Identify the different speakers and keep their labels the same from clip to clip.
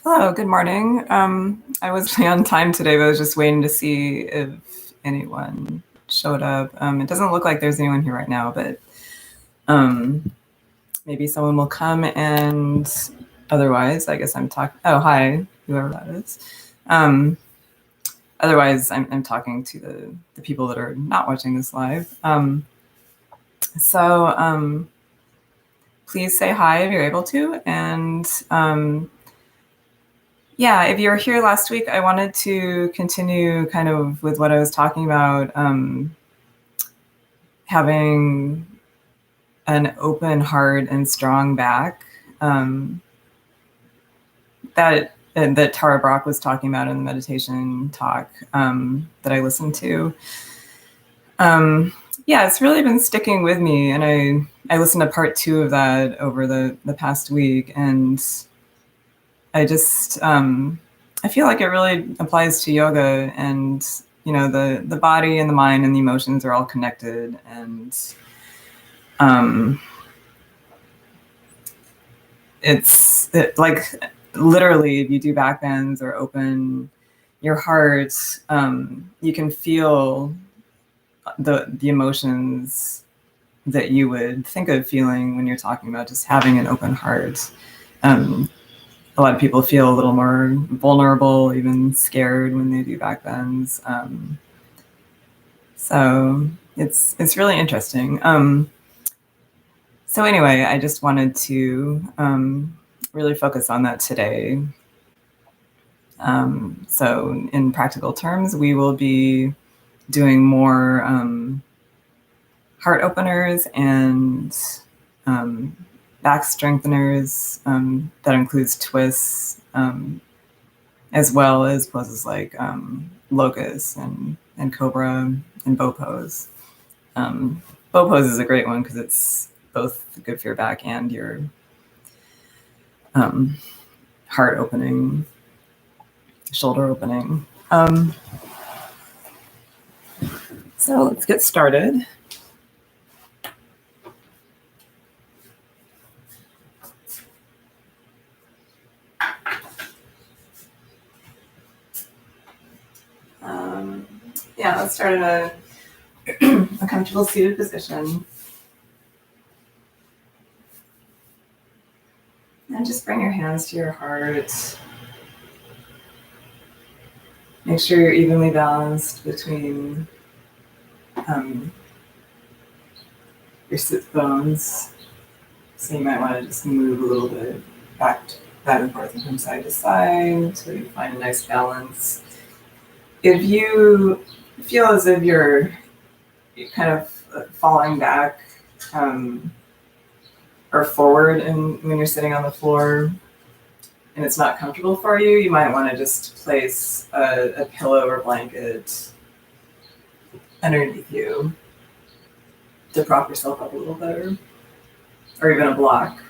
Speaker 1: Hello, good morning. I was on time today, but I was just waiting to see if anyone showed up. It doesn't look like there's anyone here right now, but um, maybe someone will come, and otherwise, I guess I'm talking. Oh, hi, whoever that is. Otherwise, I'm talking to the people that are not watching this live. So please say hi if you're able to, and yeah, if you were here last week, I wanted to continue kind of with what I was talking about, having an open heart and strong back. That Tara Brach was talking about in the meditation talk that I listened to. Yeah, it's really been sticking with me, and I listened to part 2 of that over the past week, and I just I feel like it really applies to yoga, and the body and the mind and the emotions are all connected, and like literally, if you do back bends or open your heart, you can feel the emotions that you would think of feeling when you're talking about just having an open heart. A lot of people feel a little more vulnerable, even scared when they do back bends. So it's really interesting. So anyway, I just wanted to really focus on that today. So in practical terms, we will be doing more heart openers and back strengtheners. That includes twists, as well as poses like locust and cobra and bow pose. Bow pose is a great one because it's both good for your back and your heart opening, shoulder opening. So let's get started. Yeah, let's start in a comfortable seated position. And just bring your hands to your heart. Make sure you're evenly balanced between your sit bones. So you might want to just move a little bit back and forth and from side to side so you find a nice balance. If you feel as if you're kind of falling back or forward when you're sitting on the floor and it's not comfortable for you, you might want to just place a pillow or blanket underneath you to prop yourself up a little better, or even a block.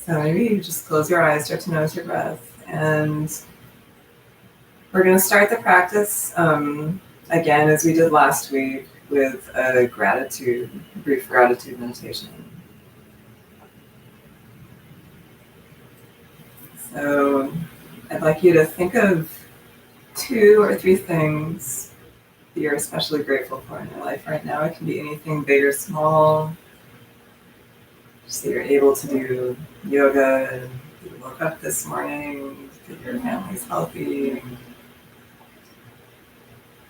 Speaker 1: So maybe you just close your eyes, start to notice your breath, and we're going to start the practice again, as we did last week, with a brief gratitude meditation. So I'd like you to think of 2 or 3 things that you're especially grateful for in your life right now. It can be anything big or small. Just that you're able to do yoga, and you woke up this morning, that your family's healthy,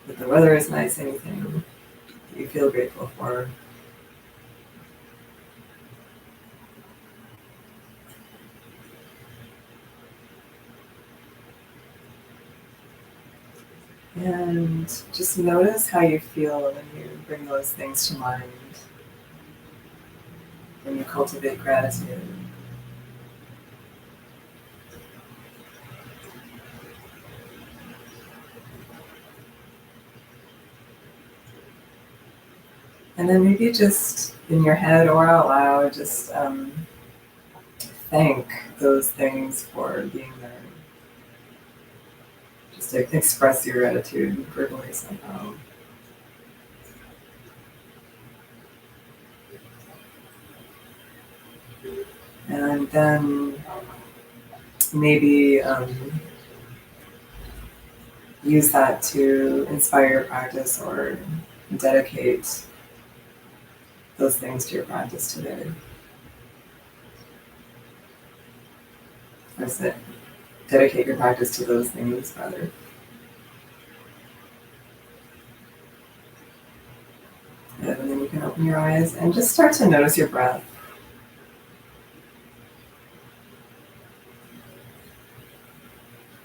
Speaker 1: that the weather is nice, anything that you feel grateful for. And just notice how you feel when you bring those things to mind, when you cultivate gratitude. And then maybe just in your head or out loud, just thank those things for being there. Just to express your gratitude verbally somehow. And then maybe use that to inspire your practice or dedicate those things to your practice today. Or is it dedicate your practice to those things rather? And then you can open your eyes and just start to notice your breath.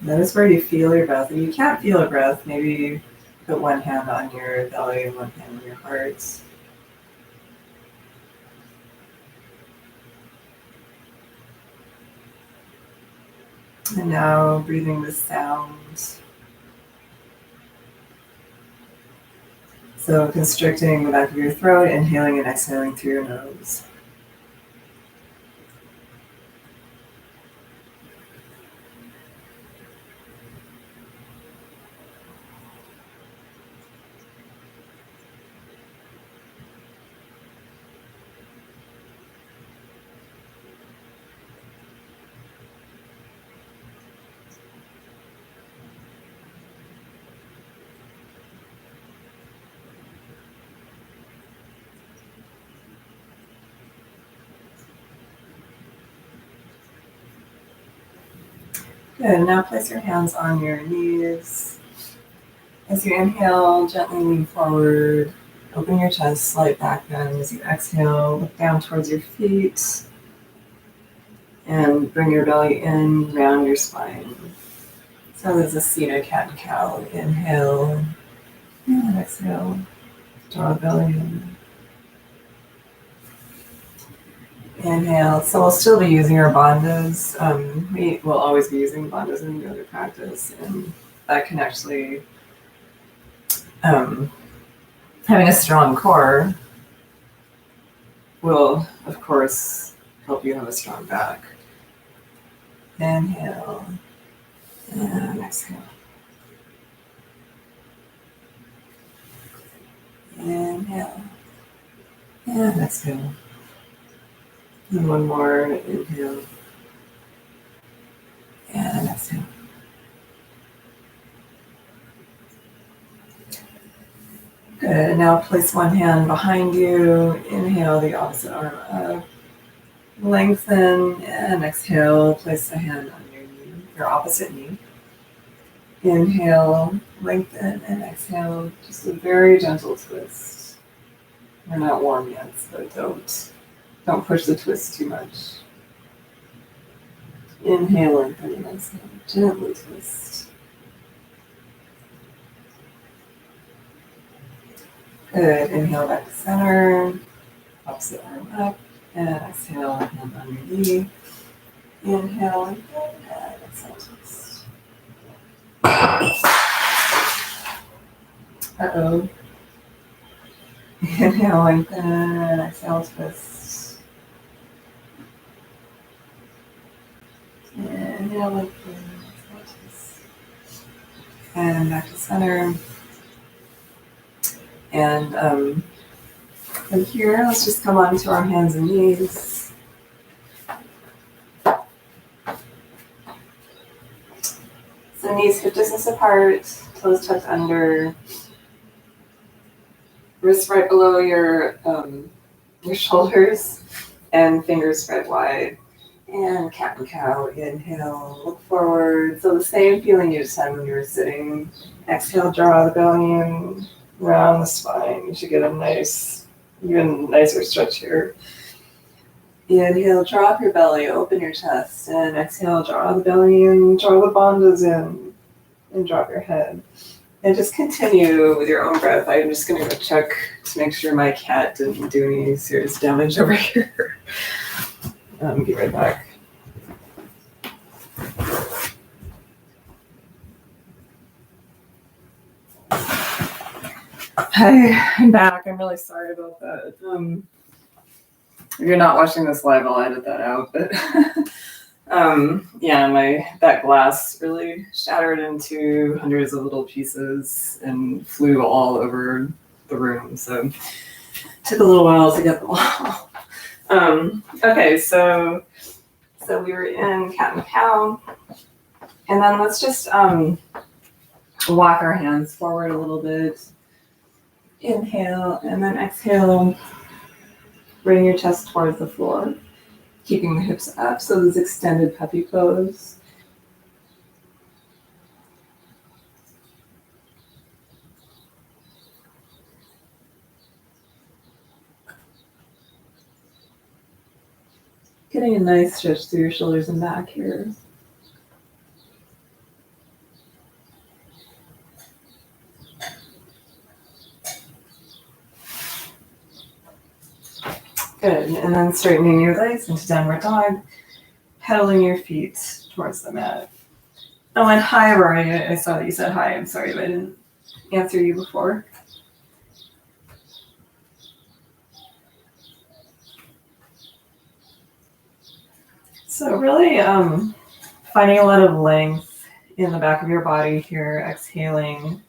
Speaker 1: Notice where you feel your breath. If you can't feel a breath, maybe put one hand on your belly and one hand on your heart. And now breathing the sound. So constricting the back of your throat, inhaling and exhaling through your nose. Good, now place your hands on your knees. As you inhale, gently lean forward, open your chest, slight back bend. As you exhale, look down towards your feet and bring your belly in, round your spine. So there's a seated cat and cow. Inhale and exhale, draw the belly in. Inhale. So we'll still be using our bandhas. We will always be using bandhas in yoga practice, and that can actually, having a strong core will, of course, help you have a strong back. Inhale and exhale. Inhale and exhale. And one more, inhale and exhale. Good, now place one hand behind you, inhale the opposite arm up, lengthen and exhale, place the hand on your knee, your opposite knee. Inhale, lengthen and exhale, just a very gentle twist. We're not warm yet, so don't push the twist too much. Inhale, lengthen and exhale, gently twist. Good, inhale back to center, opposite arm up, and exhale, hand on your knee. Inhale, lengthen, and exhale, twist. Uh-oh. Inhale, lengthen, and exhale, twist. Inhale, lengthen, exhale, twist. And back to center. And from here, let's just come onto our hands and knees. So knees hip distance apart, toes tucked under, wrists right below your shoulders, and fingers spread wide. And cat and cow, inhale, look forward. So the same feeling you just had when you were sitting. Exhale, draw the belly in, round the spine. You should get a nice, even nicer stretch here. Inhale, drop your belly, open your chest, and exhale, draw the belly in, draw the bandhas in, and drop your head. And just continue with your own breath. I'm just going to go check to make sure my cat didn't do any serious damage over here. Be right back. Hi, I'm back. I'm really sorry about that. If you're not watching this live, I'll edit that out. But yeah, that glass really shattered into hundreds of little pieces and flew all over the room. So it took a little while to get them all. Okay, so So we were in cat and cow. And then let's just walk our hands forward a little bit. Inhale and then exhale. Bring your chest towards the floor, keeping the hips up. So this extended puppy pose. Getting a nice stretch through your shoulders and back here. Good, and then straightening your legs into downward dog, pedaling your feet towards the mat. Oh, and hi, Rory. I saw that you said hi. I'm sorry if I didn't answer you before. So really finding a lot of length in the back of your body here, exhaling.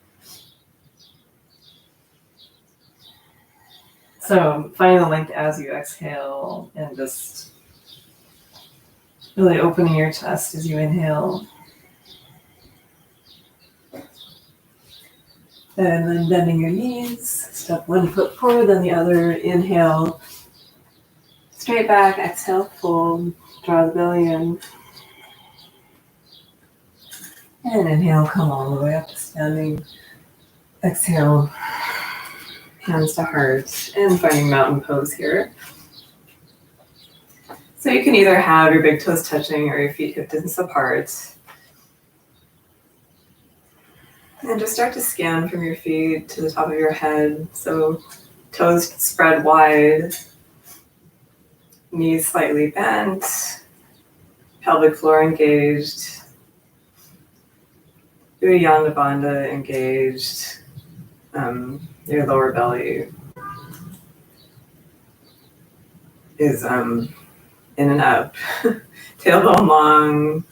Speaker 1: So finding the length as you exhale and just really opening your chest as you inhale. And then bending your knees, step one foot forward, then the other. Inhale, straight back, exhale, fold, draw the belly in. And inhale, come all the way up to standing. Exhale, hands to heart, and finding mountain pose here. So you can either have your big toes touching or your feet hip distance apart. And just start to scan from your feet to the top of your head. So toes spread wide, knees slightly bent, pelvic floor engaged, Uddiyana Bandha engaged, your lower belly is in and up. Tailbone long,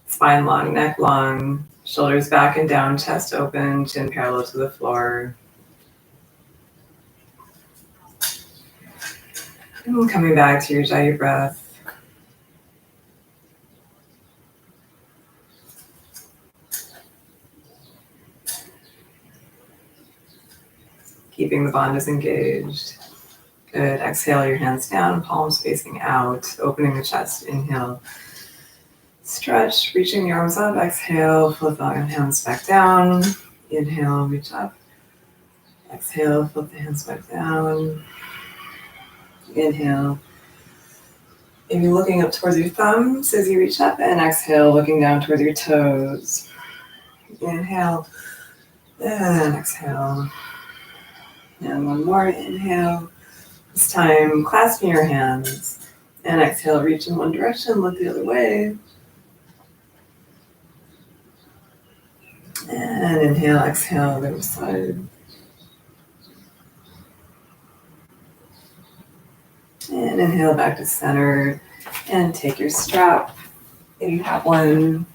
Speaker 1: spine long, neck long, shoulders back and down, chest open, chin parallel to the floor. And coming back to your Jaya breath. Keeping the bandhas engaged. Good. Exhale your hands down, palms facing out, opening the chest. Inhale. Stretch, reaching the arms up. Exhale, flip the hands back down. Inhale, reach up. Exhale, flip the hands back down. Inhale. Maybe looking up towards your thumbs as you reach up, and exhale, looking down towards your toes. Inhale, and exhale. And one more, inhale. This time, clasping your hands. And exhale, reach in one direction, look the other way. And inhale, exhale, the other side. And inhale back to center. And take your strap if you have one.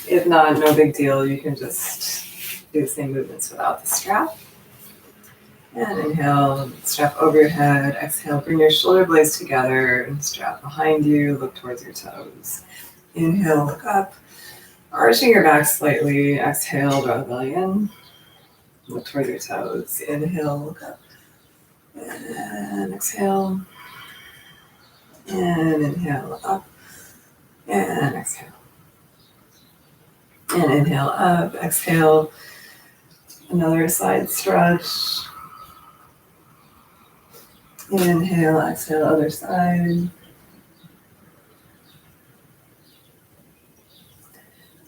Speaker 1: If not, no big deal. You can just do the same movements without the strap. And inhale, strap over your head. Exhale, bring your shoulder blades together and strap behind you. Look towards your toes. Inhale, look up. Arching your back slightly. Exhale, draw the belly in. Look towards your toes. Inhale, look up. And exhale. And inhale, up. And exhale. And inhale, up. Exhale. Another side stretch. Inhale, exhale, other side.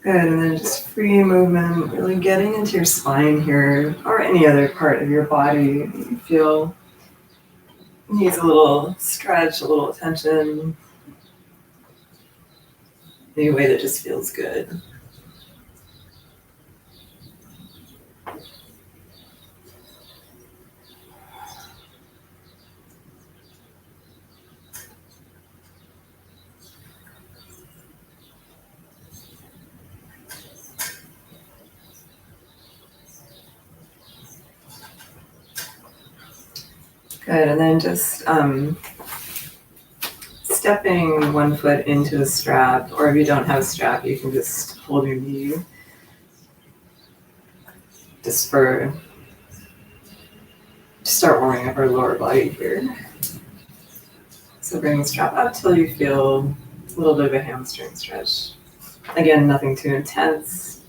Speaker 1: Good, and then just free movement, really getting into your spine here, or any other part of your body that you feel needs a little stretch, a little attention, any way that just feels good. Good, and then just stepping one foot into a strap, or if you don't have a strap, you can just hold your knee just to start warming up our lower body here. So bring the strap up till you feel a little bit of a hamstring stretch. Again, nothing too intense.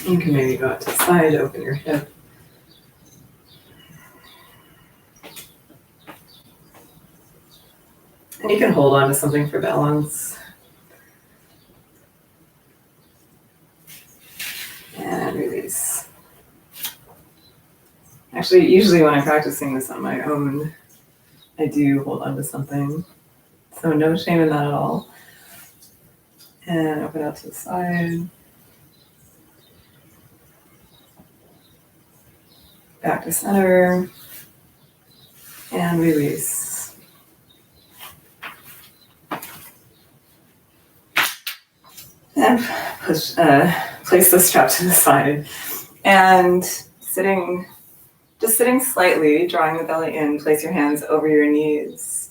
Speaker 1: You can maybe go out to the side, open your hip. And you can hold on to something for balance. And release. Actually, usually when I'm practicing this on my own, I do hold on to something. So no shame in that at all. And open out to the side. Back to center. And release. And place the strap to the side. And just sitting slightly, drawing the belly in, place your hands over your knees.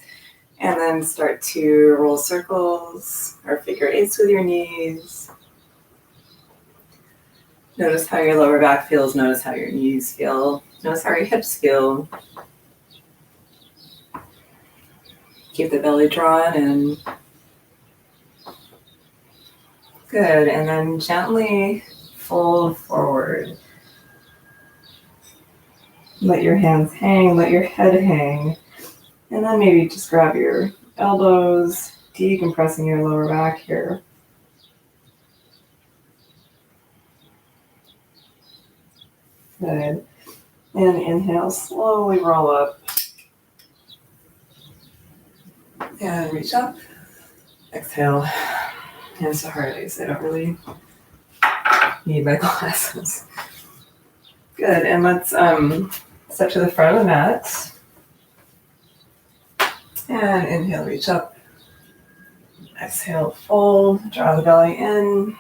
Speaker 1: And then start to roll circles or figure eights with your knees. Notice how your lower back feels. Notice how your knees feel. Notice how your hips feel. Keep the belly drawn in. Good. And then gently fold forward. Let your hands hang. Let your head hang. And then maybe just grab your elbows, decompressing your lower back here. Good. And inhale, slowly roll up. And reach up. Exhale. Hands to heart. I don't really need my glasses. Good. And let's step to the front of the mat. And inhale, reach up. Exhale, fold. Draw the belly in.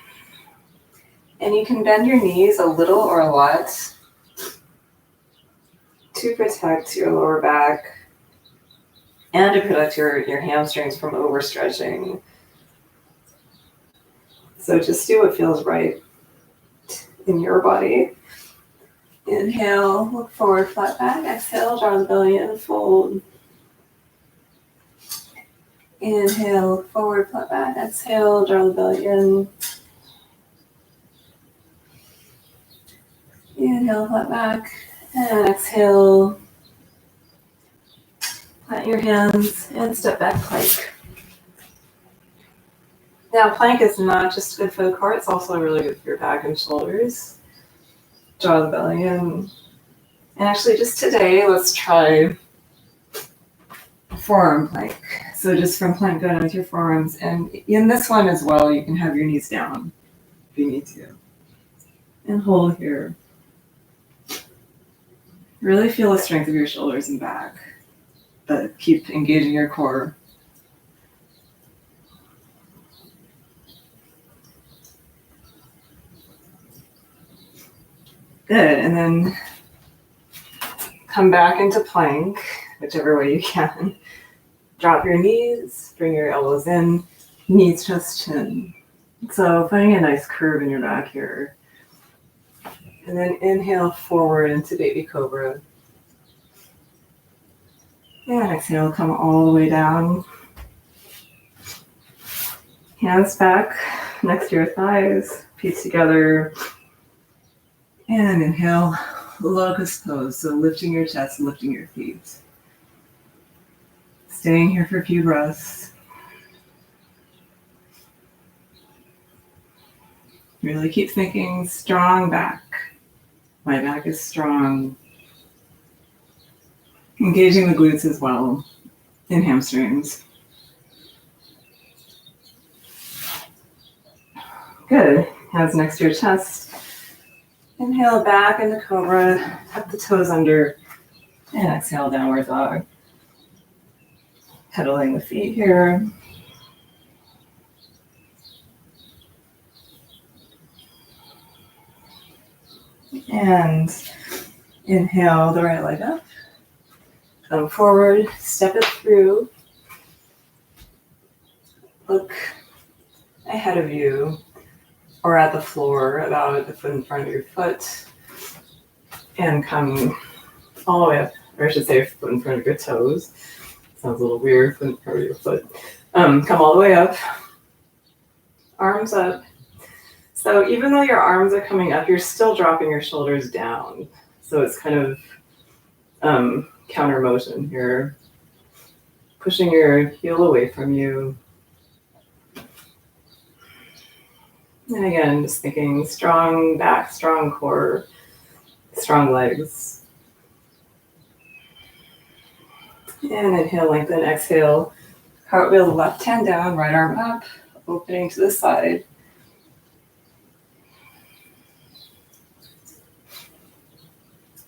Speaker 1: And you can bend your knees a little or a lot to protect your lower back and to protect your hamstrings from overstretching. So just do what feels right in your body. Inhale, look forward, flat back. Exhale, draw the belly in, fold. Inhale, look forward, flat back. Exhale, draw the belly in. Inhale, flat back. And exhale, plant your hands and step back plank. Now, plank is not just good for the core, it's also really good for your back and shoulders. Draw the belly in. And actually, just today, let's try forearm plank. So just from plank, go down with your forearms. And in this one as well, you can have your knees down if you need to. And hold here. Really feel the strength of your shoulders and back, but keep engaging your core. Good, and then come back into plank, whichever way you can. Drop your knees, bring your elbows in, knees, chest, chin. So finding a nice curve in your back here. And then inhale forward into baby cobra. And exhale, come all the way down. Hands back next to your thighs, feet together. And inhale, locust pose. So lifting your chest, lifting your feet. Staying here for a few breaths. Really keep thinking strong back. My back is strong. Engaging the glutes as well in hamstrings. Good. Hands next to your chest. Inhale back into cobra. Tuck the toes under. And exhale, downward dog. Pedaling the feet here. And inhale the right leg up. Come forward, step it through. Look ahead of you or at the floor, about a foot in front of your foot, and come all the way up, or I should say a foot in front of your toes. Sounds a little weird, foot in front of your foot. Come all the way up, arms up. So even though your arms are coming up, you're still dropping your shoulders down. So it's kind of counter motion. You're pushing your heel away from you. And again, just thinking strong back, strong core, strong legs. And inhale, lengthen, exhale. Cartwheel, left hand down, right arm up, opening to the side.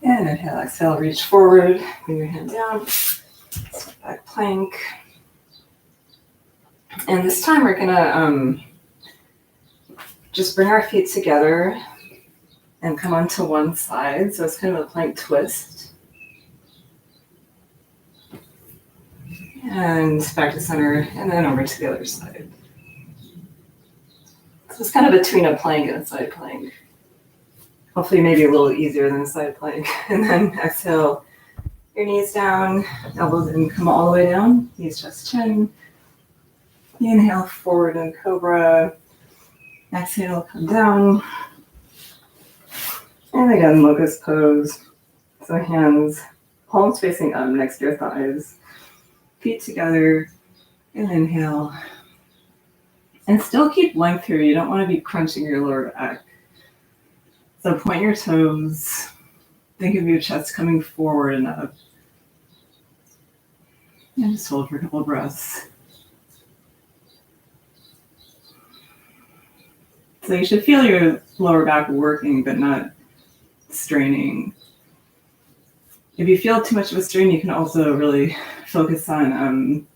Speaker 1: And inhale, exhale, reach forward, bring your hand down, step back plank. And this time we're gonna just bring our feet together and come onto one side. So it's kind of a plank twist. And back to center, and then over to the other side. So it's kind of between a plank and a side plank. Hopefully maybe a little easier than a side plank. And then exhale, your knees down, elbows in, come all the way down, knees, chest, chin. Inhale, forward in cobra. Exhale, come down. And again, locust pose. So hands, palms facing up next to your thighs. Feet together, and inhale. And still keep length here. You don't want to be crunching your lower back. So point your toes. Think of your chest coming forward and up. And just hold for a couple of breaths. So you should feel your lower back working, but not straining. If you feel too much of a strain, you can also really focus on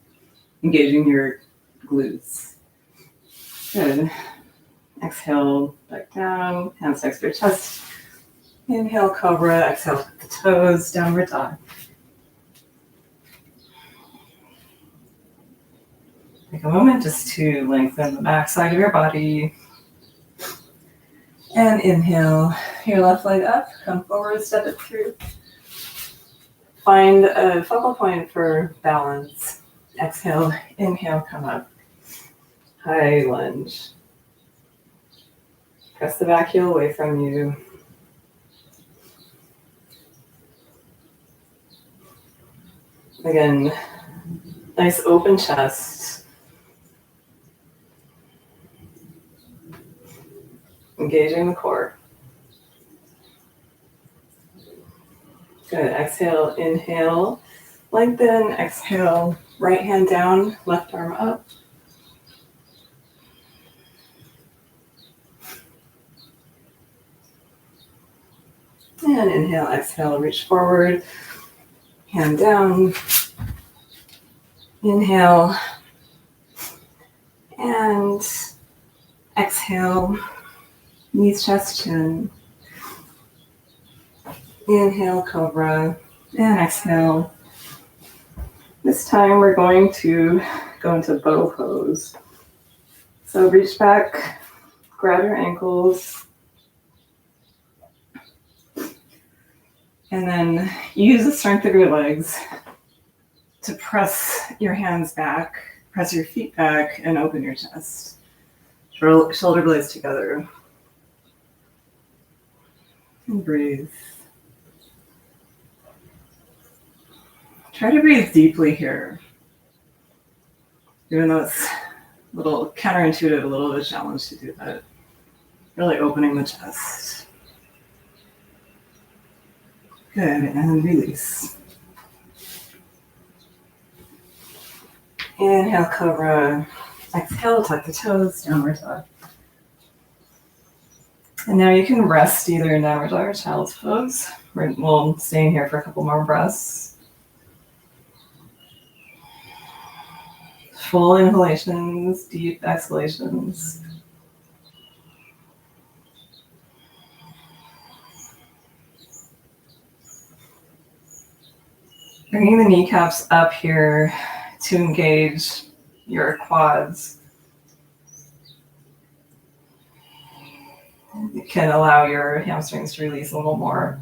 Speaker 1: engaging your glutes. Good. Exhale, back down, hands next to your chest. Inhale, cobra. Exhale, tuck the toes, downward dog. Take a moment just to lengthen the back side of your body. And inhale, your left leg up, come forward, step it through. Find a focal point for balance. Exhale, inhale, come up. High lunge. Press the back heel away from you. Again, nice open chest. Engaging the core. Good. Exhale, inhale, lengthen. Exhale, right hand down, left arm up. And inhale, exhale, reach forward, hand down. Inhale, and exhale, knees, chest, chin. Inhale, cobra, and exhale. This time we're going to go into bow pose. So reach back, grab your ankles, and then use the strength of your legs to press your hands back, press your feet back, and open your chest. Shoulder blades together. And breathe. Try to breathe deeply here. Even though it's a little counterintuitive, a little bit of a challenge to do that. Really opening the chest. Good, and release. Inhale, cobra. Exhale, tuck the toes, downward dog. And now you can rest either in downward dog or child's pose. We'll stay in here for a couple more breaths. Full inhalations, deep exhalations. Bringing the kneecaps up here to engage your quads. You can allow your hamstrings to release a little more.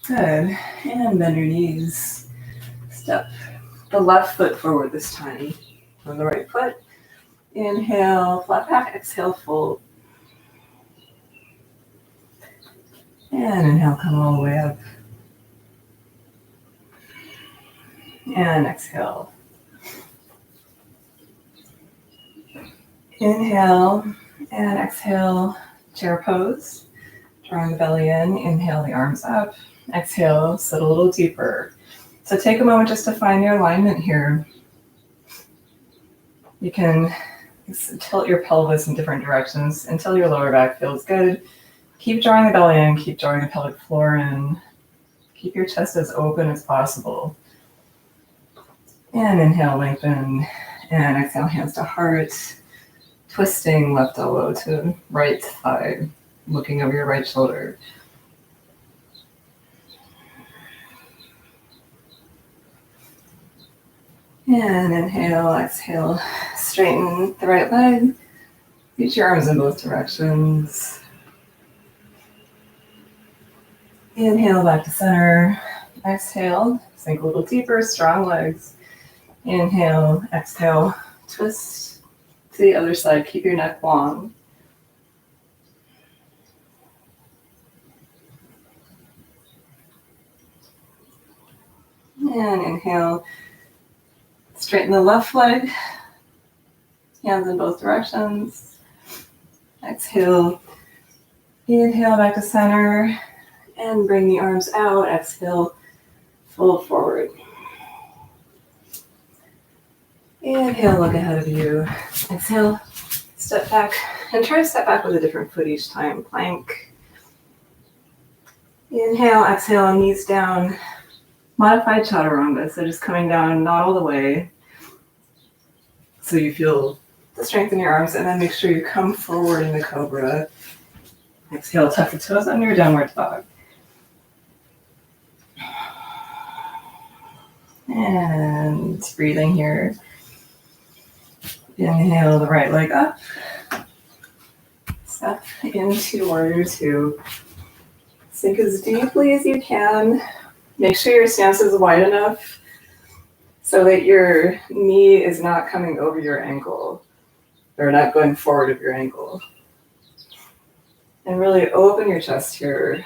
Speaker 1: Good. And bend your knees. Step the left foot forward this time on the right foot. Inhale, flat back. Exhale, fold. And inhale, come all the way up. And exhale. Inhale and exhale, chair pose. Drawing the belly in. Inhale, the arms up. Exhale, sit a little deeper. So take a moment just to find your alignment here. You can tilt your pelvis in different directions until your lower back feels good. Keep drawing the belly in, keep drawing the pelvic floor in. Keep your chest as open as possible. And inhale, lengthen. And exhale, hands to heart. Twisting left elbow to right thigh, looking over your right shoulder. And inhale, exhale, straighten the right leg. Reach your arms in both directions. Inhale, back to center. Exhale, sink a little deeper, strong legs. Inhale, exhale, twist to the other side. Keep your neck long. And inhale, straighten the left leg. Hands in both directions. Exhale, inhale, back to center. And bring the arms out. Exhale, fold forward. Inhale, look ahead of you. Exhale, step back. And try to step back with a different foot each time. Plank. Inhale, exhale, knees down. Modified chaturanga. So just coming down, not all the way. So you feel the strength in your arms. And then make sure you come forward in the cobra. Exhale, tuck the toes under your downward dog. And breathing here. Inhale the right leg up. Step into warrior two. Sink as deeply as you can. Make sure your stance is wide enough so that your knee is not coming over your ankle or not going forward of your ankle. And really open your chest here.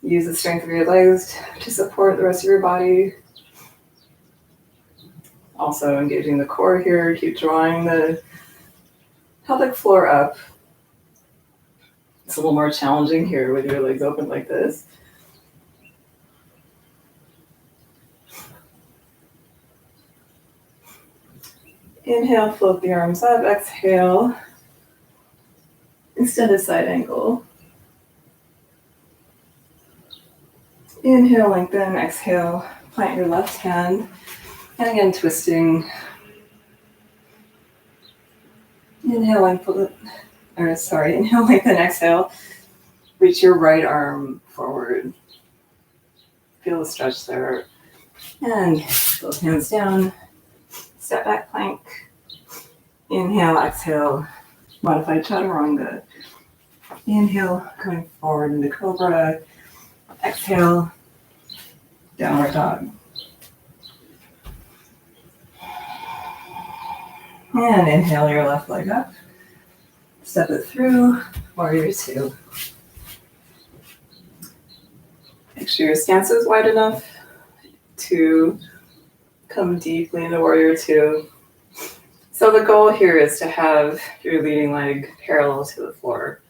Speaker 1: Use the strength of your legs to support the rest of your body. Also engaging the core here. Keep drawing the pelvic floor up. It's a little more challenging here with your legs open like this. Inhale, float the arms up. Exhale, extend a side angle. Inhale, lengthen. Exhale, plant your left hand. And again, twisting. Inhale, lengthen. Inhale, lengthen. Exhale, reach your right arm forward. Feel the stretch there. And both hands down. Step back plank. Inhale, exhale, modified chaturanga. Inhale, coming forward into cobra. Exhale, downward dog. And inhale your left leg up. Step it through, warrior two. Make sure your stance is wide enough to come deeply into warrior two. So the goal here is to have your leading leg parallel to the floor.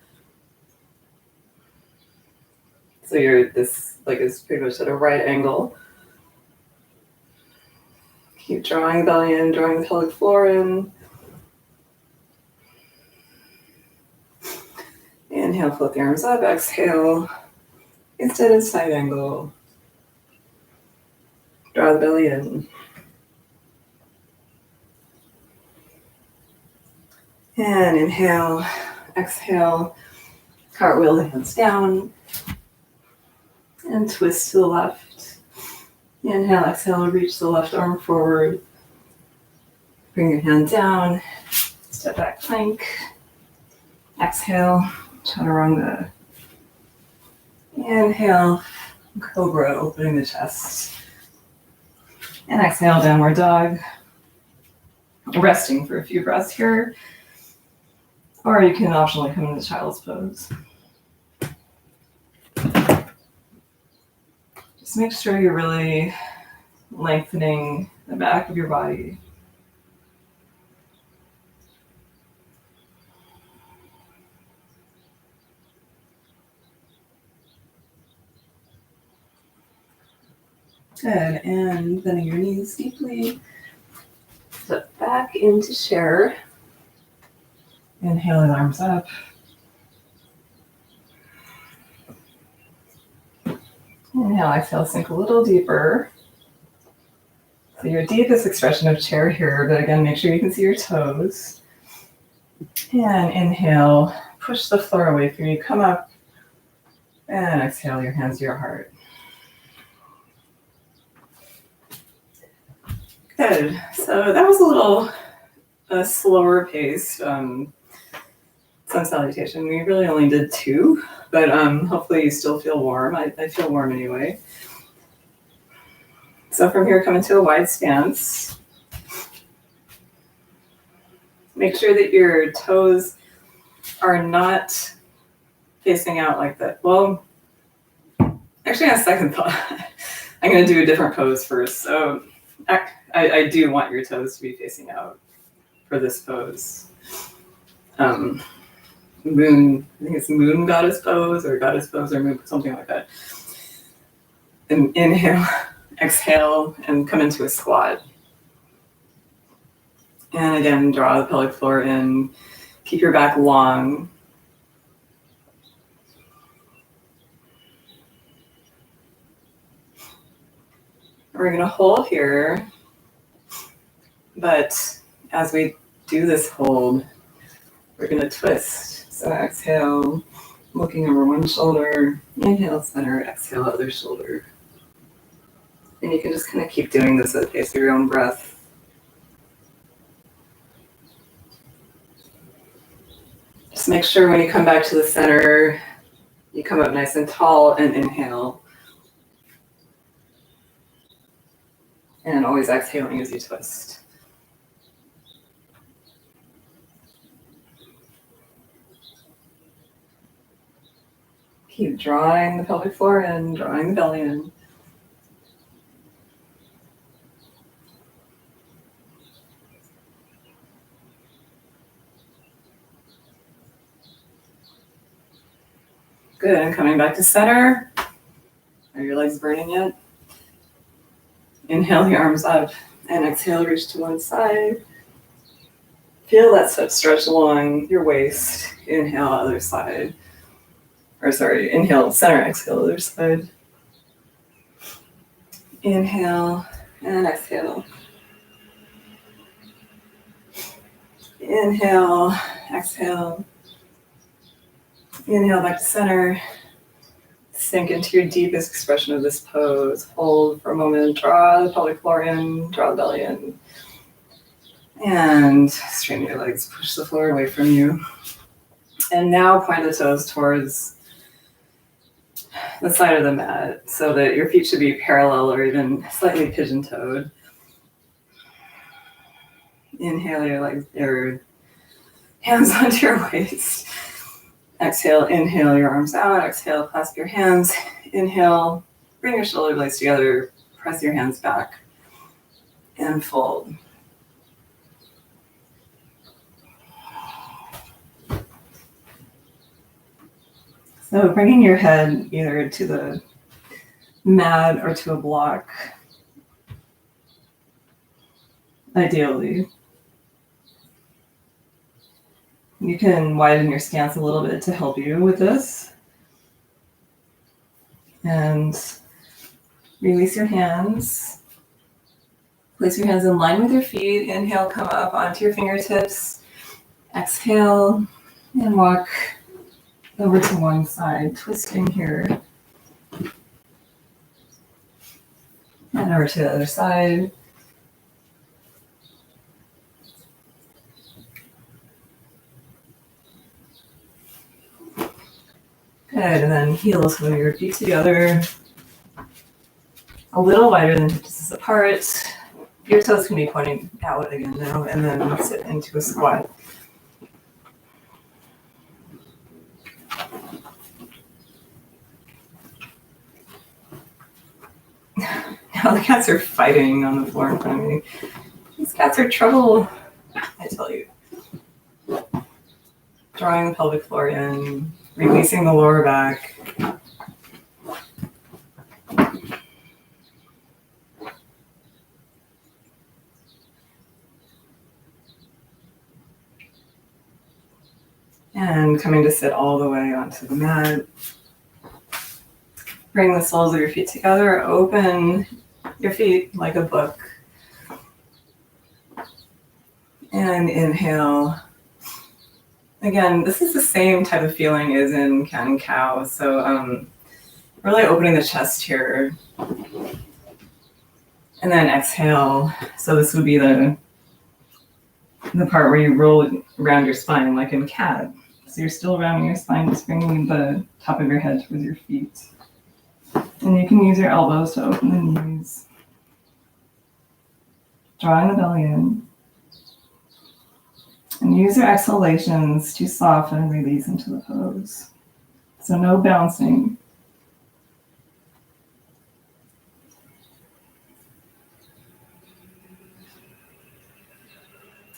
Speaker 1: So this leg is pretty much at a right angle. Keep drawing the belly in, drawing the pelvic floor in. Inhale, float the arms up. Exhale, extended side angle. Draw the belly in. And inhale, exhale, cartwheel the hands down and twist to the left. Inhale, exhale, reach the left arm forward. Bring your hand down, step back plank. Exhale, chaturanga. Inhale, cobra, opening the chest. And exhale, downward dog. Resting for a few breaths here. Or you can optionally come into child's pose. Just make sure you're really lengthening the back of your body. Good, and bending your knees deeply. Step back into chair. Inhaling, arms up. Inhale, exhale, sink a little deeper. So your deepest expression of chair here, but again, make sure you can see your toes. And inhale, push the floor away from you, come up. And exhale, your hands to your heart. Good. So that was a little slower paced sun salutation. We really only did 2, but hopefully you still feel warm. I feel warm anyway. So from here, come into a wide stance. Make sure that your toes are not facing out like that. Well, actually on second thought, I'm going to do a different pose first. So I do want your toes to be facing out for this pose. Moon, I think it's moon goddess pose or moon, something like that. And inhale, exhale, and come into a squat. And again, draw the pelvic floor in. Keep your back long. We're going to hold here. But as we do this hold, we're going to twist. So exhale, looking over one shoulder. Inhale, center. Exhale, other shoulder. And you can just kind of keep doing this at the pace of your own breath. Just make sure when you come back to the center, you come up nice and tall and inhale. And always exhaling as you twist. Keep drawing the pelvic floor in, drawing the belly in. Good, and coming back to center. Are your legs burning yet? Inhale your arms up and exhale, reach to one side. Feel that stretch along your waist. Inhale, other side. Inhale, center, exhale, other side. Inhale and exhale. Inhale, exhale. Inhale back to center. Sink into your deepest expression of this pose. Hold for a moment. Draw the pelvic floor in. Draw the belly in. And straighten your legs. Push the floor away from you. And now point the toes towards the side of the mat so that your feet should be parallel or even slightly pigeon-toed. Inhale your hands onto your waist. Exhale, inhale your arms out. Exhale, clasp your hands. Inhale, bring your shoulder blades together. Press your hands back and fold. So bringing your head either to the mat or to a block, ideally. You can widen your stance a little bit to help you with this. And release your hands. Place your hands in line with your feet. Inhale, come up onto your fingertips. Exhale and walk over to one side, twisting here. And over to the other side. Good, and then heels move your feet together. A little wider than hip distance apart. Your toes can be pointing out again now, and then sit into a squat. Now the cats are fighting on the floor in front of me. These cats are trouble, I tell you. Drawing the pelvic floor in, releasing the lower back. And coming to sit all the way onto the mat. Bring the soles of your feet together, open your feet like a book. And inhale. Again, this is the same type of feeling as in cat and cow. So really opening the chest here. And then exhale. So this would be the part where you roll around your spine like in cat. So you're still rounding your spine, just bringing the top of your head towards your feet. And you can use your elbows to open the knees. Drawing the belly in. And use your exhalations to soften and release into the pose. So no bouncing.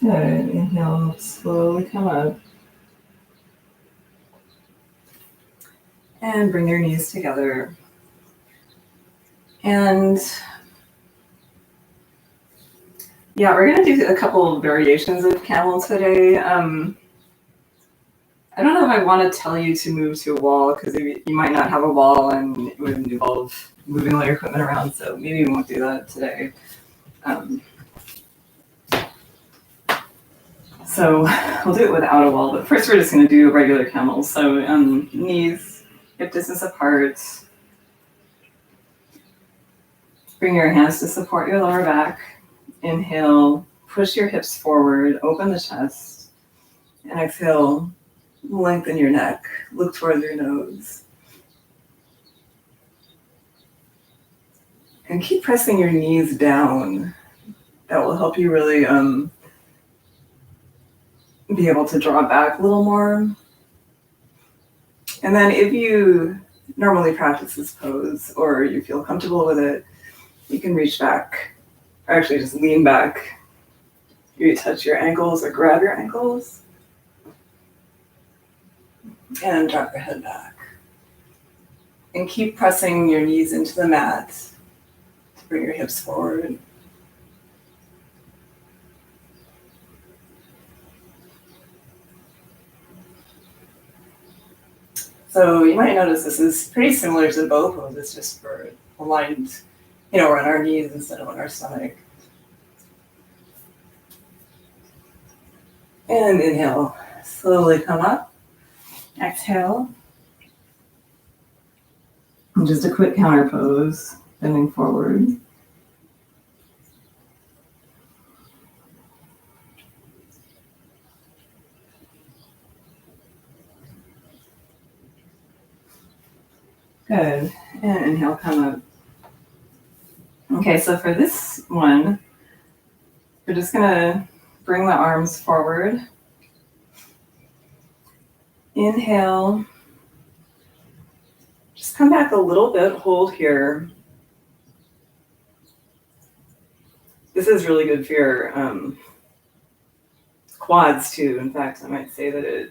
Speaker 1: Good. Inhale, slowly come up. And bring your knees together. And yeah, we're going to do a couple of variations of camel today. I don't know if I want to tell you to move to a wall because you might not have a wall and it would involve moving all your equipment around. So maybe we won't do that today. So we'll do it without a wall. But first we're just going to do regular camels. So knees hip distance apart. Bring your hands to support your lower back. Inhale, push your hips forward, open the chest. And exhale, lengthen your neck, look towards your nose. And keep pressing your knees down. That will help you really be able to draw back a little more. And then if you normally practice this pose or you feel comfortable with it, you can reach back, or actually just lean back. You touch your ankles or grab your ankles. And drop your head back. And keep pressing your knees into the mat to bring your hips forward. So you might notice this is pretty similar to bow poses, just for aligned, we're on our knees instead of on our stomach. And inhale, slowly come up. Exhale. And just a quick counter pose, bending forward. Good. And inhale, come up. Okay, so for this one, we're just going to bring the arms forward. Inhale. Just come back a little bit, hold here. This is really good for your quads too. In fact, I might say that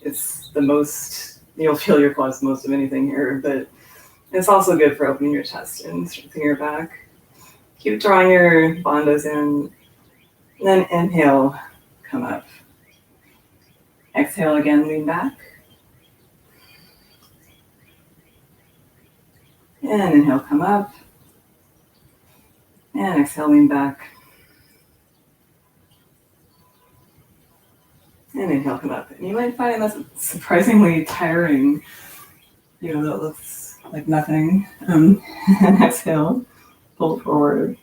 Speaker 1: it's the most, you'll feel your quads most of anything here, but it's also good for opening your chest and strengthening your back. Keep drawing your bandhas in, and then inhale, come up. Exhale again, lean back. And inhale, come up. And exhale, lean back. And inhale, come up. And you might find that's surprisingly tiring. You know, that looks like nothing. And exhale, fold forward.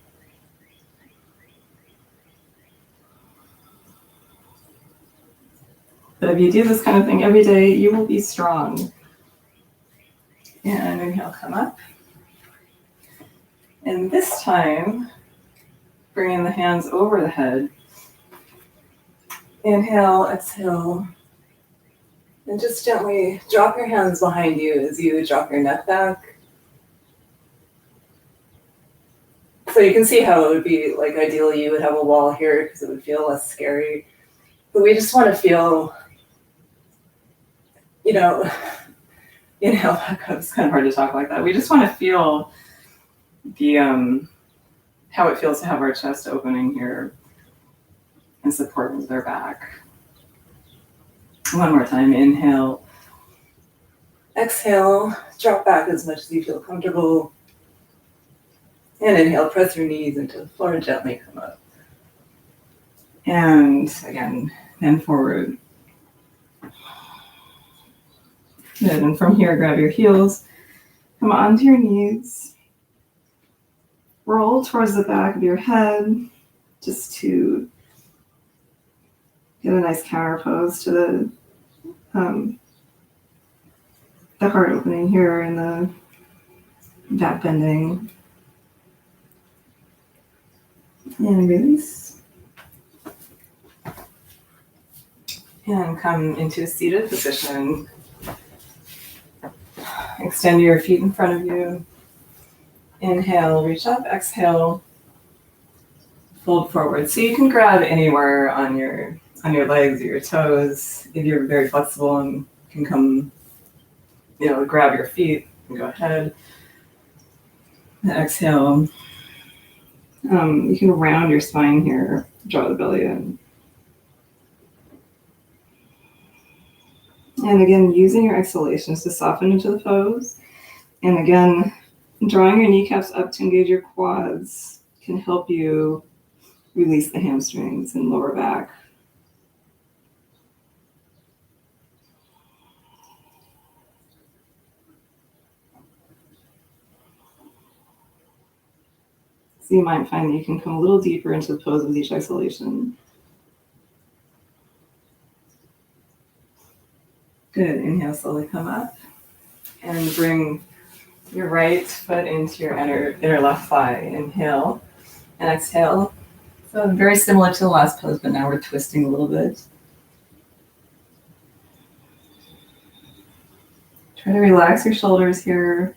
Speaker 1: But if you do this kind of thing every day, you will be strong. And inhale, come up. And this time, bringing the hands over the head. Inhale, exhale. And just gently drop your hands behind you as you drop your neck back. So you can see how it would be, like ideally you would have a wall here because it would feel less scary. But we just want to feel, inhale back up. It's kind of hard to talk like that. We just want to feel the how it feels to have our chest opening here and support with our back. One more time, inhale. Exhale, drop back as much as you feel comfortable. And inhale, press your knees into the floor, gently come up. And again, bend forward. Good, and from here, grab your heels, come onto your knees, roll towards the back of your head, just to get a nice counter pose to the heart opening here and the back bending. And release. And come into a seated position. Extend your feet in front of you. Inhale, reach up, exhale, fold forward. So you can grab anywhere on your legs or your toes. If you're very flexible and can come, grab your feet and go ahead. And exhale. You can round your spine here, draw the belly in. And again, using your exhalations to soften into the pose. And again, drawing your kneecaps up to engage your quads can help you release the hamstrings and lower back. So you might find that you can come a little deeper into the pose with each exhalation. Good, inhale, slowly come up and bring your right foot into your inner left thigh. Inhale and exhale. So very similar to the last pose, but now we're twisting a little bit. Try to relax your shoulders here.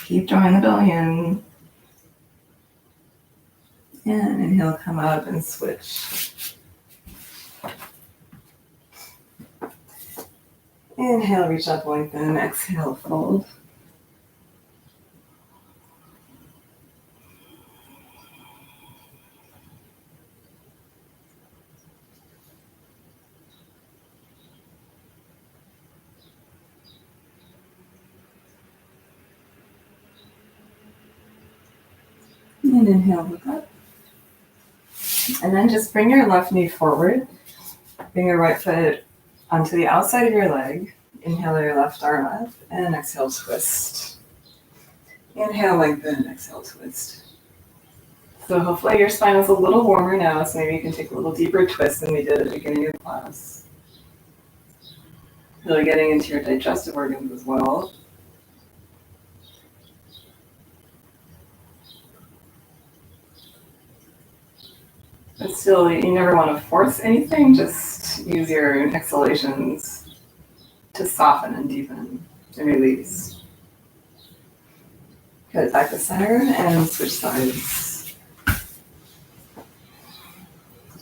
Speaker 1: Keep drawing the belly in. And inhale, come up and switch. Inhale, reach up, lengthen. Exhale, fold. And inhale, look up. And then just bring your left knee forward. Bring your right foot onto the outside of your leg. Inhale your left arm up and exhale, twist. Inhale, lengthen, exhale, twist. So hopefully your spine is a little warmer now, so maybe you can take a little deeper twist than we did at the beginning of class. Really getting into your digestive organs as well. But still, you never want to force anything, just use your exhalations to soften and deepen and release. Good, back to center and switch sides.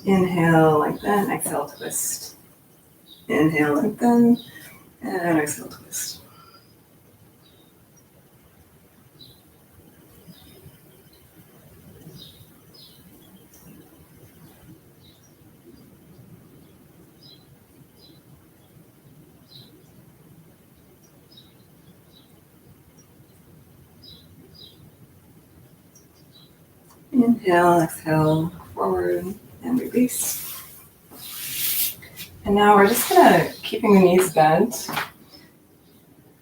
Speaker 1: Inhale, lengthen, exhale, twist. Inhale, lengthen, and exhale, twist. Inhale, exhale, forward and release. And now we're just gonna, keeping the knees bent.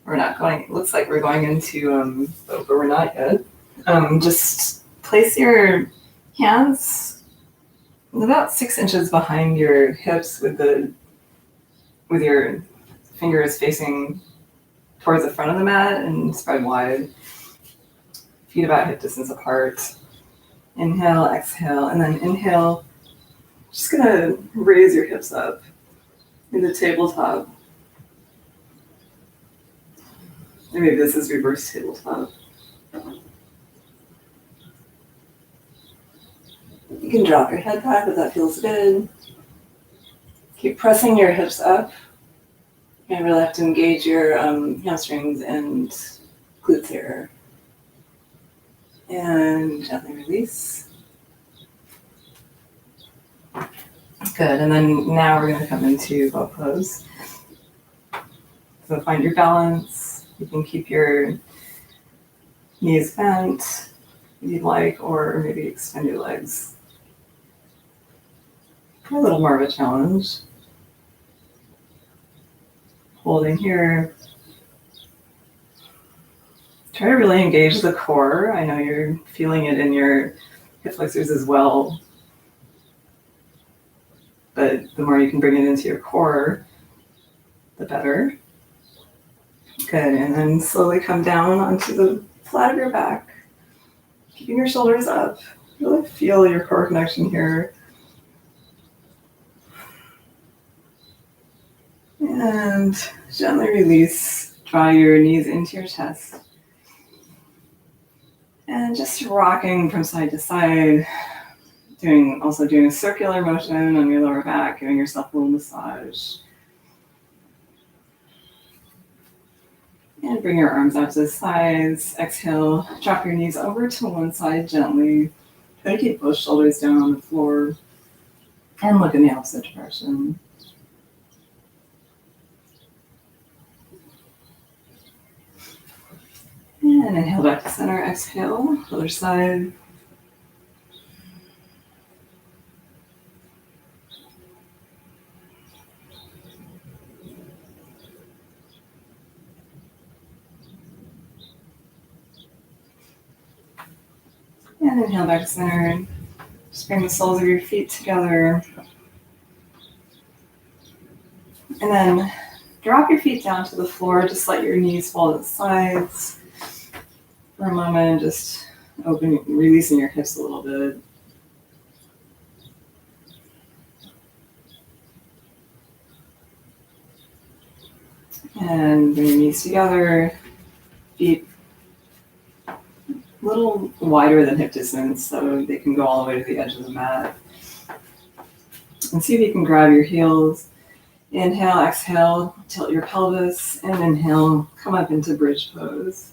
Speaker 1: We're not going, it looks like we're going into, but we're not yet. Just place your hands about 6 inches behind your hips with your fingers facing towards the front of the mat and spread wide. Feet about hip distance apart. Inhale, exhale, and then inhale. Just gonna raise your hips up into tabletop. Maybe this is reverse tabletop. You can drop your head back if that feels good. Keep pressing your hips up. You really have to engage your hamstrings and glutes here. And gently release. Good, and then now we're gonna come into bow pose. So find your balance. You can keep your knees bent if you'd like, or maybe extend your legs. A little more of a challenge. Holding here. Try to really engage the core. I know you're feeling it in your hip flexors as well. But the more you can bring it into your core, the better. Good, and then slowly come down onto the flat of your back. Keeping your shoulders up. Really feel your core connection here. And gently release. Draw your knees into your chest. And just rocking from side to side. Also doing a circular motion on your lower back, giving yourself a little massage. And bring your arms out to the sides. Exhale, drop your knees over to one side gently. Try to keep both shoulders down on the floor. And look in the opposite direction. And inhale back to center, exhale, other side. And inhale back to center. Just bring the soles of your feet together. And then drop your feet down to the floor. Just let your knees fall to the sides. For a moment, just releasing your hips a little bit. And bring your knees together. Feet a little wider than hip distance, so they can go all the way to the edge of the mat. And see if you can grab your heels. Inhale, exhale, tilt your pelvis, and inhale, come up into bridge pose.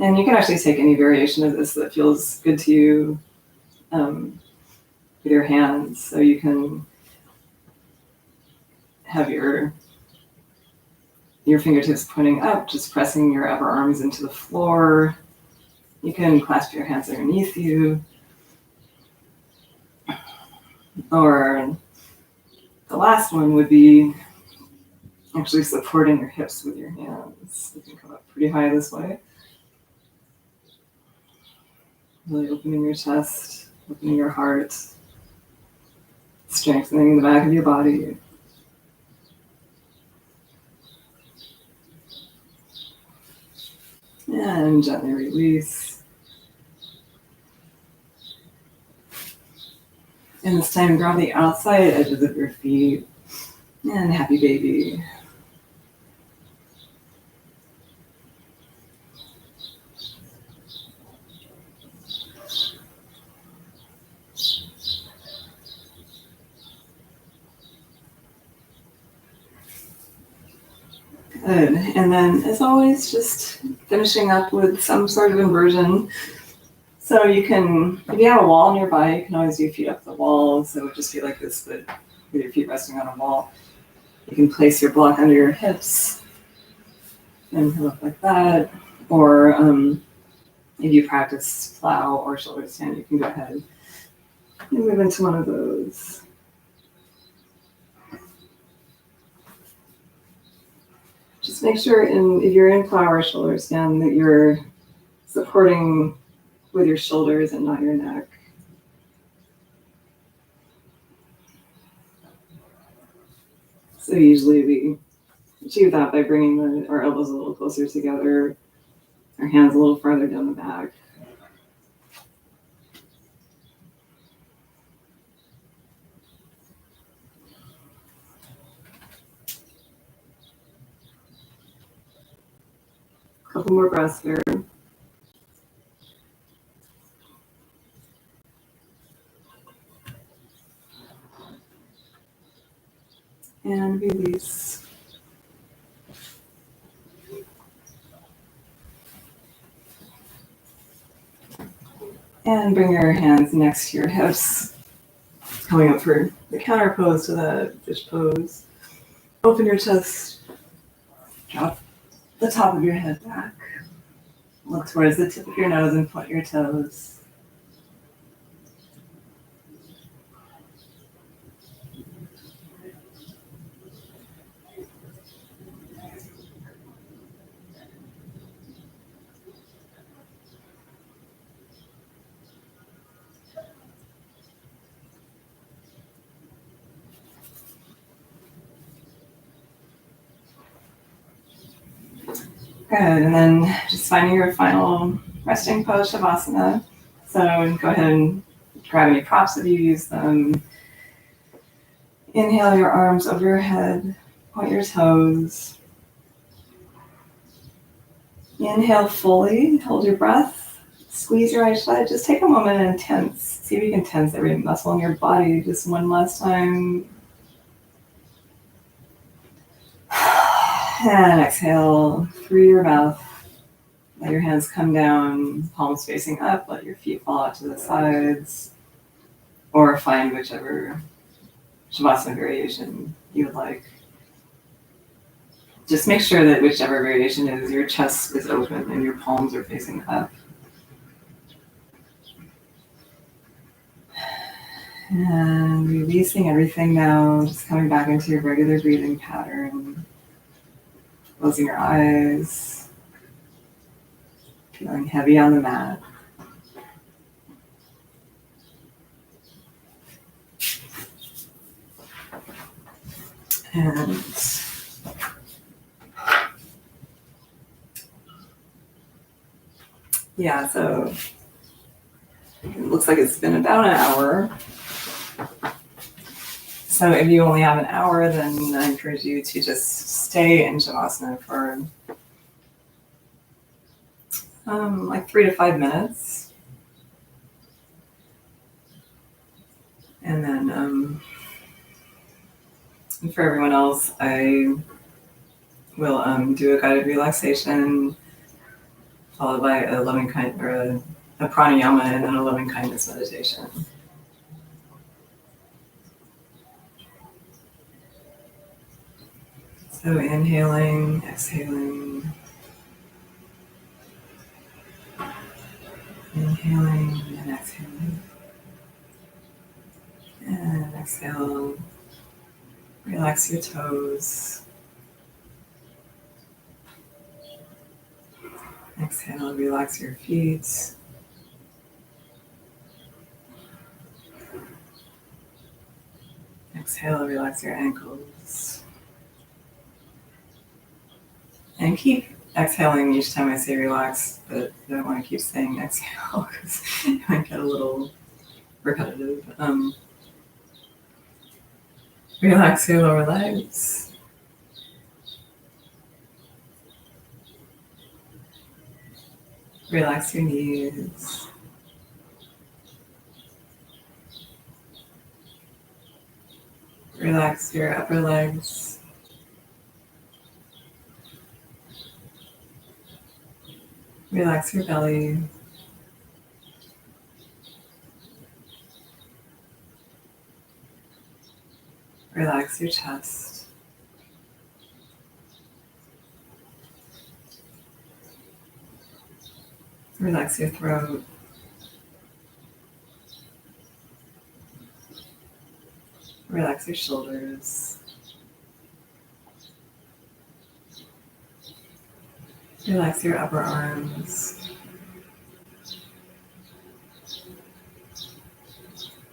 Speaker 1: And you can actually take any variation of this that feels good to you with your hands. So you can have your fingertips pointing up, just pressing your upper arms into the floor. You can clasp your hands underneath you. Or the last one would be actually supporting your hips with your hands. You can come up pretty high this way. Really opening your chest, opening your heart, strengthening the back of your body. And gently release. And this time, grab the outside edges of your feet. And happy baby. Good. And then, as always, just finishing up with some sort of inversion. So you can, if you have a wall nearby, you can always do feet up the wall. So it would just be like this, but with your feet resting on a wall. You can place your block under your hips and look like that. Or If you practice plow or shoulder stand, you can go ahead and move into one of those. Just make sure if you're in plow or shoulder stand that you're supporting with your shoulders and not your neck. So usually we achieve that by bringing our elbows a little closer together, our hands a little farther down the back. A couple more breaths here. And release. And bring your hands next to your hips, coming up for the counter pose to the fish pose. Open your chest, drop the top of your head back. Look towards the tip of your nose and point your toes. Good, and then just finding your final resting pose, Shavasana. So go ahead and grab any props if you use them. Inhale your arms over your head, point your toes. Inhale fully, hold your breath, squeeze your eyes shut. Just take a moment and tense. See if you can tense every muscle in your body just one last time. And exhale through your mouth. Let your hands come down, palms facing up. Let your feet fall out to the sides. Or find whichever Shavasana variation you would like. Just make sure that whichever variation is, your chest is open and your palms are facing up. And releasing everything now, just coming back into your regular breathing pattern. Closing your eyes. Feeling heavy on the mat. And yeah, so it looks like it's been about an hour. So if you only have an hour, then I encourage you to just stay in Shavasana for like 3 to 5 minutes. And then for everyone else, I will do a guided relaxation followed by a loving kind or a pranayama and then a loving kindness meditation. So inhaling, exhaling, inhaling and exhaling. And exhale, relax your toes. Exhale, relax your feet. Exhale, relax your ankles. And keep exhaling each time I say relax, but I don't want to keep saying exhale because it might get a little repetitive. Relax your lower legs. Relax your knees. Relax your upper legs. Relax your belly. Relax your chest. Relax your throat. Relax your shoulders. Relax your upper arms.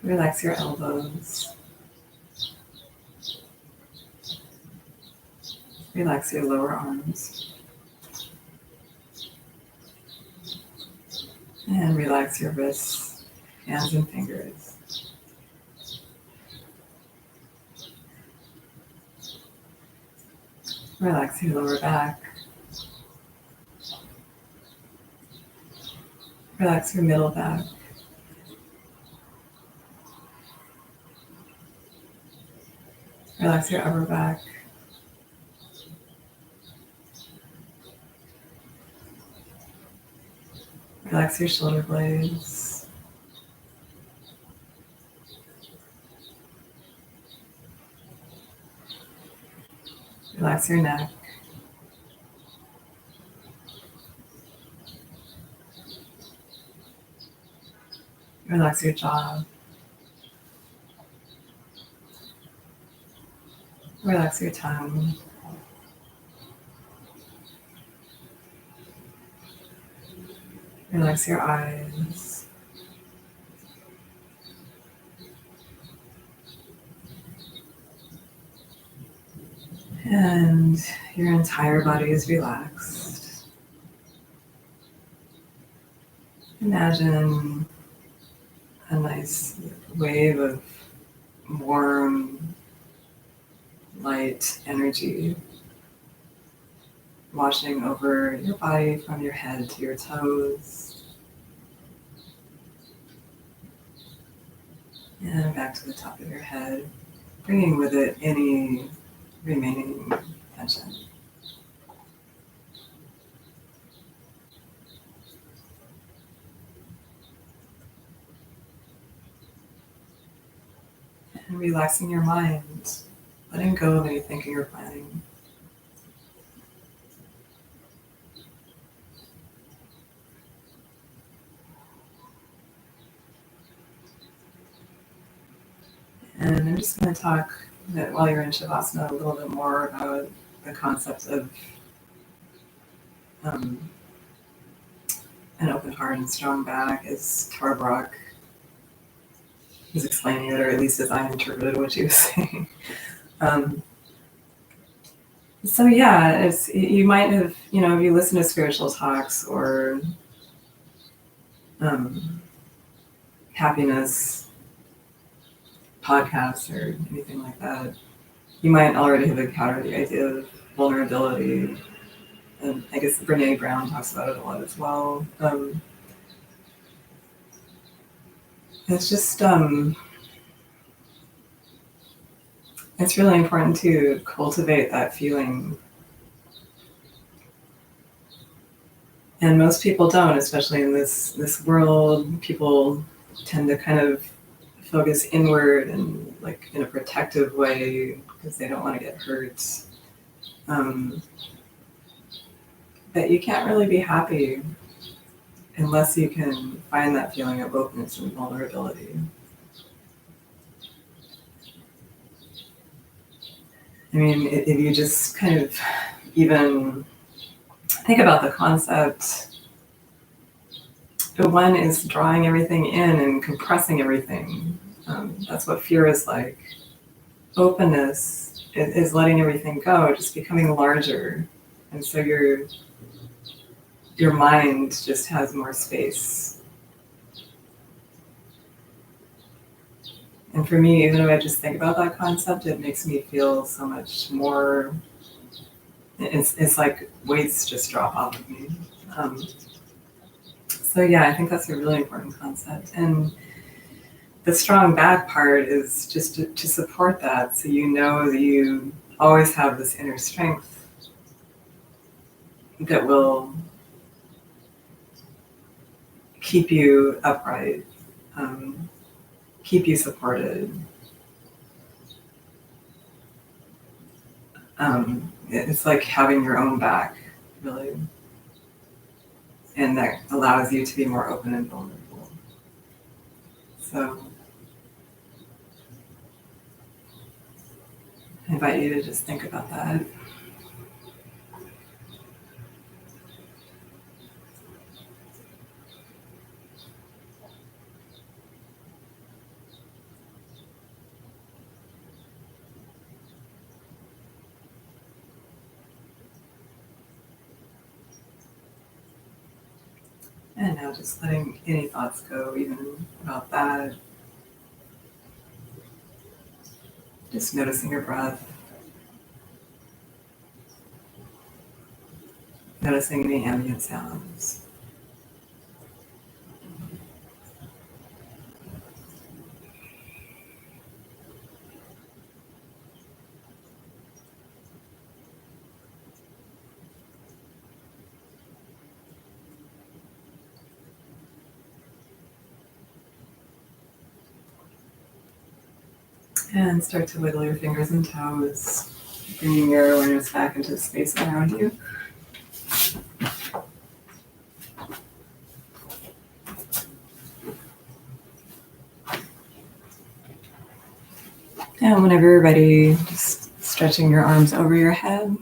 Speaker 1: Relax your elbows. Relax your lower arms. And relax your wrists, hands, and fingers. Relax your lower back. Relax your middle back. Relax your upper back. Relax your shoulder blades. Relax your neck. Relax your jaw. Relax your tongue. Relax your eyes. And your entire body is relaxed. Imagine a nice wave of warm, light energy washing over your body from your head to your toes and back to the top of your head, bringing with it any remaining tension. And relaxing your mind, letting go of any thinking or planning. And I'm just going to talk that while you're in Shavasana a little bit more about the concept of an open heart and strong back, as Tarbrock was explaining it, or at least as I interpreted what she was saying. So yeah, you might have, if you listen to spiritual talks or happiness podcasts or anything like that, you might already have encountered the idea of vulnerability. And I guess Brene Brown talks about it a lot as well. It's just, it's really important to cultivate that feeling. And most people don't, especially in this world. People tend to kind of focus inward and like in a protective way because they don't want to get hurt. But you can't really be happy unless you can find that feeling of openness and vulnerability. I mean, if you just kind of even think about the concept, one is drawing everything in and compressing everything. That's what fear is like. Openness is letting everything go, just becoming larger. And so your mind just has more space. And for me, even if I just think about that concept, it makes me feel so much more, it's like weights just drop off of me. So yeah, I think that's a really important concept. And the strong back part is just to support that. So you know that you always have this inner strength that will keep you upright, keep you supported. It's like having your own back, really. and that allows you to be more open and vulnerable. So I invite you to just think about that. And now just letting any thoughts go, even about that. Just noticing your breath. Noticing any ambient sounds. And start to wiggle your fingers and toes, bringing your awareness back into the space around you. And whenever you're ready, just stretching your arms over your head.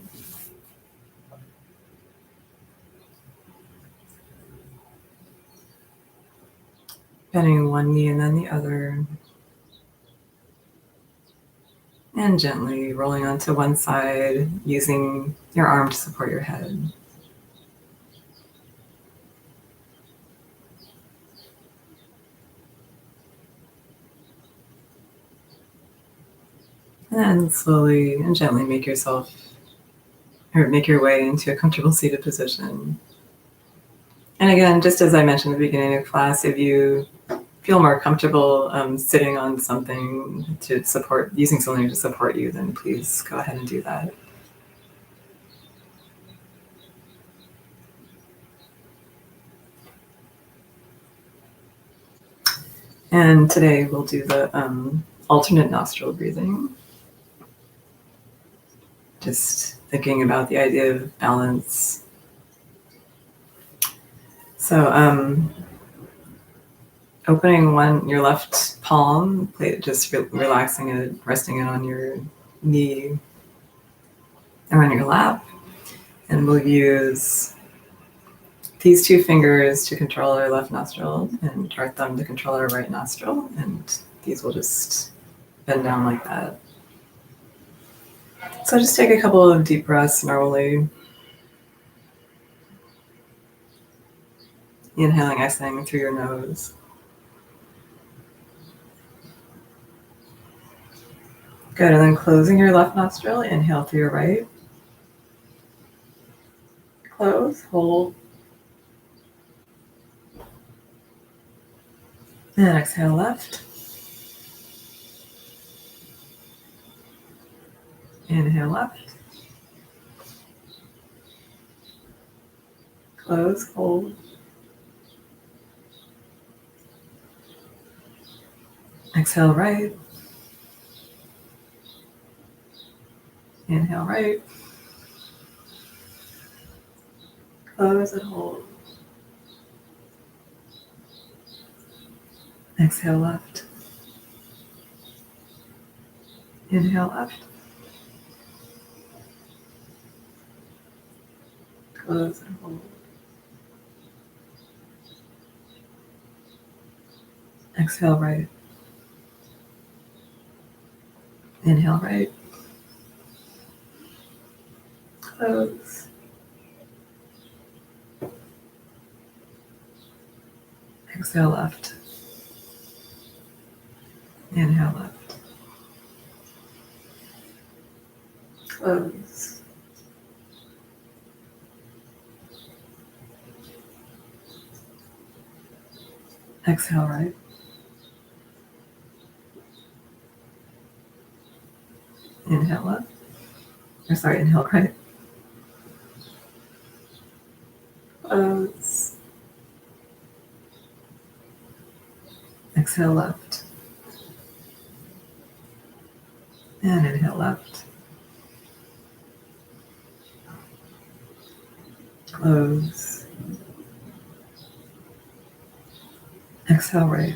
Speaker 1: Bending one knee and then the other. And gently rolling onto one side, using your arm to support your head. And then slowly and gently make your way into a comfortable seated position. And again, just as I mentioned at the beginning of class, if you feel more comfortable sitting on something to support, using something to support you, then please go ahead and do that. And today we'll do the alternate nostril breathing. Just thinking about the idea of balance. So opening your left palm, just relaxing it, resting it on your knee or on your lap. And we'll use these two fingers to control our left nostril and our thumb to control our right nostril. And these will just bend down like that. So just take a couple of deep breaths normally. Inhaling, exhaling through your nose. Good, and then closing your left nostril, inhale through your right. Close, hold. And exhale left. Inhale left. Close, hold. Exhale right. Inhale right. Close and hold. Exhale left. Inhale left. Close and hold. Exhale right. Inhale right. Close. Exhale left. Inhale left. Close. Exhale right. Inhale left. Inhale right. Close. Exhale left. And inhale left. Close. Exhale right.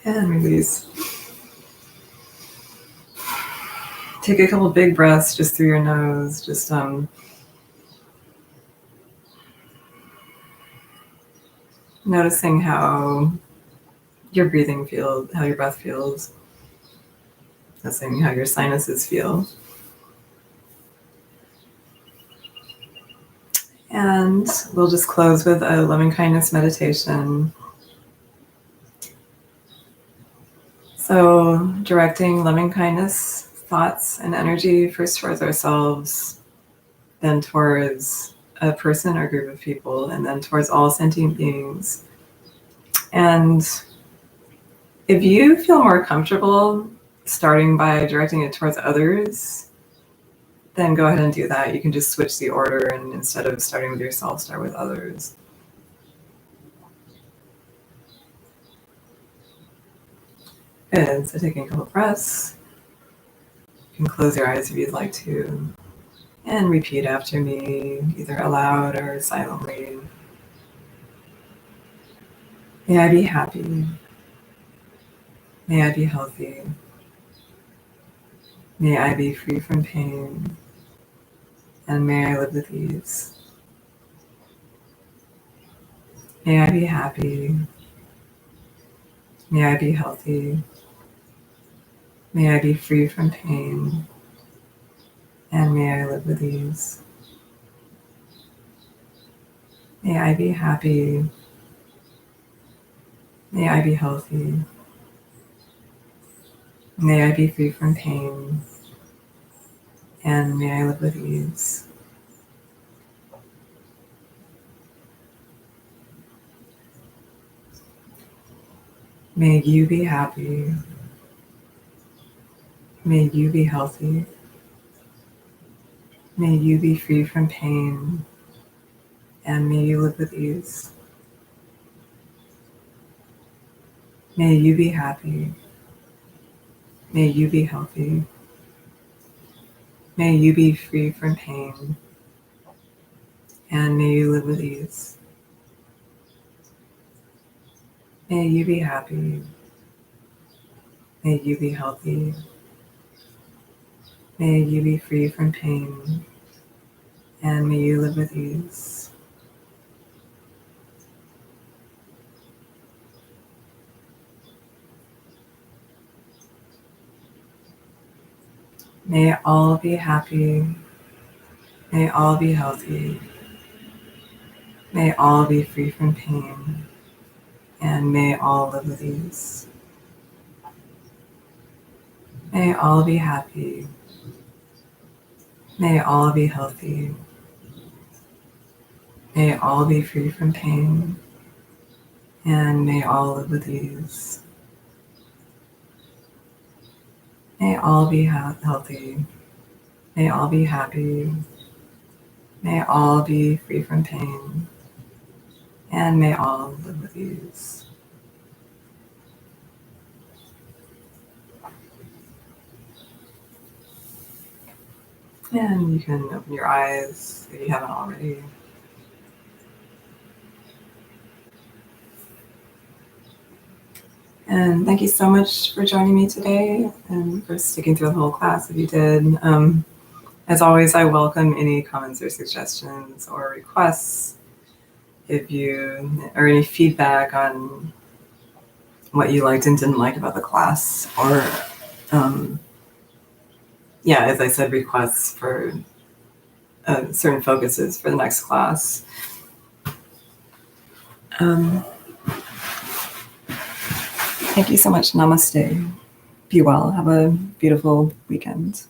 Speaker 1: And release. Take a couple big breaths just through your nose. Just noticing how your breathing feels, how your breath feels. Noticing how your sinuses feel. And we'll just close with a loving kindness meditation. So, directing loving kindness thoughts and energy first towards ourselves, then towards a person or group of people, and then towards all sentient beings. And if you feel more comfortable starting by directing it towards others, then go ahead and do that. You can just switch the order, and instead of starting with yourself, start with others. Good. So taking a couple breaths. You can close your eyes if you'd like to, and repeat after me, either aloud or silently. May I be happy. May I be healthy. May I be free from pain. And may I live with ease. May I be happy. May I be healthy. May I be free from pain. And may I live with ease. May I be happy. May I be healthy. May I be free from pain. And may I live with ease. May you be happy. May you be healthy. May you be free from pain. And may you live with ease. May you be happy. May you be healthy. May you be free from pain. And may you live with ease. May you be happy. May you be healthy. May you be free from pain. And may you live with ease. May all be happy. May all be healthy. May all be free from pain. And may all live with ease. May all be happy. May all be healthy. May all be free from pain. And may all live with ease. May all be healthy. May all be happy. May all be free from pain. And may all live with ease. And you can open your eyes if you haven't already. And thank you so much for joining me today and for sticking through the whole class if you did. As always, I welcome any comments or suggestions or requests or any feedback on what you liked and didn't like about the class, or as I said, requests for certain focuses for the next class. Thank you so much. Namaste. Be well. Have a beautiful weekend.